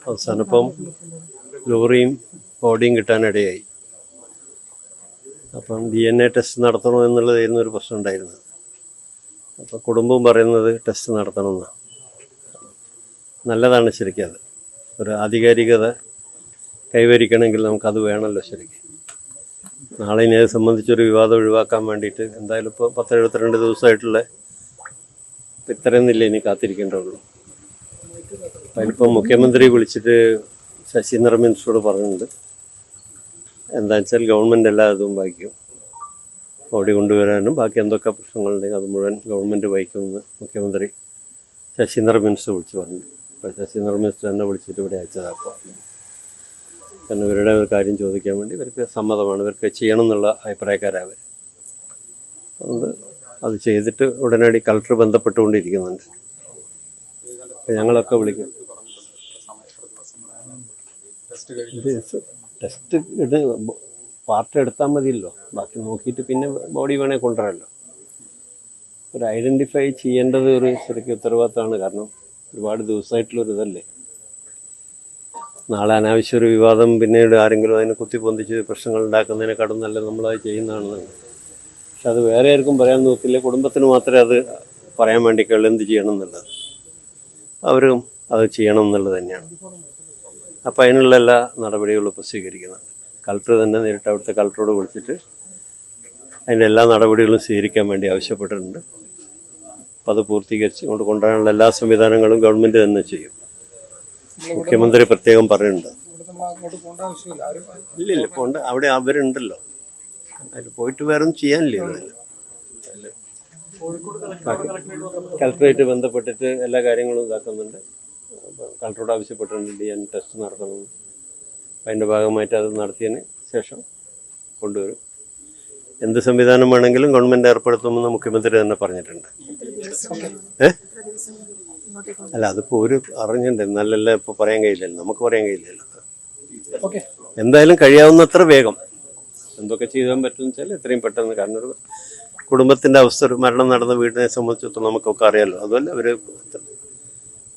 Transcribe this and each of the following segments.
അവസാനം ഇപ്പം ലോറിയും ബോഡിയും കിട്ടാനിടയായി. അപ്പം DNA ടെസ്റ്റ് നടത്തണോ എന്നുള്ളതായിരുന്നു ഒരു പ്രശ്നം ഉണ്ടായിരുന്നത്. അപ്പം കുടുംബവും പറയുന്നത് ടെസ്റ്റ് നടത്തണമെന്നാണ്. നല്ലതാണ് ശരിക്കും. അത് ഒരു ആധികാരികത കൈവരിക്കണമെങ്കിൽ നമുക്കത് വേണമല്ലോ ശരിക്കും. നാളെ ഇനി അത് സംബന്ധിച്ചൊരു വിവാദം ഒഴിവാക്കാൻ വേണ്ടിയിട്ട് എന്തായാലും ഇപ്പോൾ 10-72 ദിവസമായിട്ടുള്ള ഇത്രയൊന്നുമില്ല, ഇനി കാത്തിരിക്കേണ്ടതുള്ളൂ. അതിലിപ്പം മുഖ്യമന്ത്രി വിളിച്ചിട്ട് ശശീന്ദ്രൻ മിനിസ്റ്ററോട് പറഞ്ഞിട്ടുണ്ട്, എന്താണെന്ന് വെച്ചാൽ ഗവൺമെൻറ് എല്ലാ ഇതും വഹിക്കും, ബോഡി കൊണ്ടുവരാനും ബാക്കി എന്തൊക്കെ പ്രശ്നങ്ങളുണ്ടെങ്കിൽ അത് മുഴുവൻ ഗവൺമെൻറ് വഹിക്കുമെന്ന് മുഖ്യമന്ത്രി ശശീന്ദ്രൻ മിനിസ്റ്റർ വിളിച്ച് പറഞ്ഞു. അപ്പോൾ ശശീന്ദ്രൻ മിനിസ്റ്റർ എന്നെ വിളിച്ചിട്ട് ഇവിടെ അയച്ചതാക്കുക. കാരണം ഇവരുടെ ഒരു കാര്യം ചോദിക്കാൻ വേണ്ടി ഇവർക്ക് സമ്മതമാണ്, ഇവർക്ക് ചെയ്യണം എന്നുള്ള അഭിപ്രായക്കാരവർ. അതുകൊണ്ട് അത് ചെയ്തിട്ട് ഉടനടി കളക്ടർ ബന്ധപ്പെട്ടുകൊണ്ടിരിക്കുന്നുണ്ട്. ഞങ്ങളൊക്കെ വിളിക്കും. ടെസ്റ്റ് പാർട്ട് എടുത്താൽ മതിയല്ലോ, ബാക്കി നോക്കിയിട്ട് പിന്നെ ബോഡി വേണേൽ കൊണ്ടുവരാമല്ലോ. ഒരു ഐഡൻറ്റിഫൈ ചെയ്യേണ്ടത് ഒരു ശരിക്കും ഉത്തരവാദിത്തമാണ്. കാരണം ഒരുപാട് ദിവസമായിട്ടുള്ളൊരിതല്ലേ. നാളെ അനാവശ്യ ഒരു വിവാദം പിന്നീട് ആരെങ്കിലും അതിനെ കുത്തിപ്പൊന്തിച്ച് പ്രശ്നങ്ങൾ ഉണ്ടാക്കുന്നതിനെക്കാളും നല്ലത് നമ്മളത് ചെയ്യുന്നതാണെന്നാണ്. പക്ഷെ അത് വേറെ ആർക്കും പറയാൻ നോക്കില്ല, കുടുംബത്തിന് മാത്രമേ അത് പറയാൻ വേണ്ടിക്കുള്ളൂ എന്ത് ചെയ്യണം എന്നുള്ളത്. അവരും അത് ചെയ്യണം എന്നുള്ളത് തന്നെയാണ്. അപ്പം അതിനുള്ള എല്ലാ നടപടികളും ഇപ്പോൾ സ്വീകരിക്കുന്നുണ്ട്. കളക്ടർ തന്നെ നേരിട്ട് അവിടുത്തെ കളക്ടറോട് വിളിച്ചിട്ട് അതിൻ്റെ എല്ലാ നടപടികളും സ്വീകരിക്കാൻ വേണ്ടി ആവശ്യപ്പെട്ടിട്ടുണ്ട്. അപ്പം അത് പൂർത്തീകരിച്ച് കൊണ്ടുവരാനുള്ള എല്ലാ സംവിധാനങ്ങളും ഗവൺമെൻറ് തന്നെ ചെയ്യും. മുഖ്യമന്ത്രി പ്രത്യേകം പറയുന്നുണ്ട്. ഇല്ലില്ല, പോണ്ട, അവിടെ അവരുണ്ടല്ലോ, അതിൽ പോയിട്ട് വേറെ ഒന്നും ചെയ്യാനില്ല. കളക്ടറേറ്റ് ബന്ധപ്പെട്ടിട്ട് എല്ലാ കാര്യങ്ങളും ഇതാക്കുന്നുണ്ട്. കളക്ടറോട് ആവശ്യപ്പെട്ടിട്ടുണ്ട് DNA ടെസ്റ്റ് നടത്തണമെന്ന്. അതിൻ്റെ ഭാഗമായിട്ട് അത് നടത്തിയതിന് ശേഷം കൊണ്ടുവരും. എന്ത് സംവിധാനം വേണമെങ്കിലും ഗവൺമെൻറ് ഏർപ്പെടുത്തുമെന്ന് മുഖ്യമന്ത്രി തന്നെ പറഞ്ഞിട്ടുണ്ട്. അല്ല, അതിപ്പോൾ ഒരു അറിഞ്ഞിട്ടുണ്ട്, എന്നാലല്ല ഇപ്പോൾ പറയാൻ കഴിയില്ലല്ലോ, നമുക്ക് പറയാൻ കഴിയില്ലല്ലോ. എന്തായാലും കഴിയാവുന്നത്ര വേഗം എന്തൊക്കെ ചെയ്യാൻ പറ്റുമെന്ന് വെച്ചാൽ എത്രയും പെട്ടെന്ന്. കാരണം ഒരു കുടുംബത്തിൻ്റെ അവസ്ഥ, ഒരു മരണം നടന്ന വീടിനെ സംബന്ധിച്ചിടത്തോളം നമുക്കൊക്കെ അറിയാമല്ലോ. അതുമല്ല അവർ ഒരു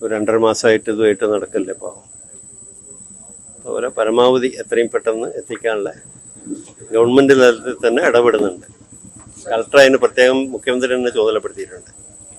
2.5 മാസമായിട്ട് ഇതുമായിട്ട് നടക്കല്ലേ. അപ്പോൾ അവരെ പരമാവധി എത്രയും പെട്ടെന്ന് എത്തിക്കാനുള്ള ഗവൺമെൻറ് തലത്തിൽ തന്നെ ഇടപെടുന്നുണ്ട്. കളക്ടർ അതിന് പ്രത്യേകം മുഖ്യമന്ത്രി തന്നെ ചുമതലപ്പെടുത്തിയിട്ടുണ്ട്.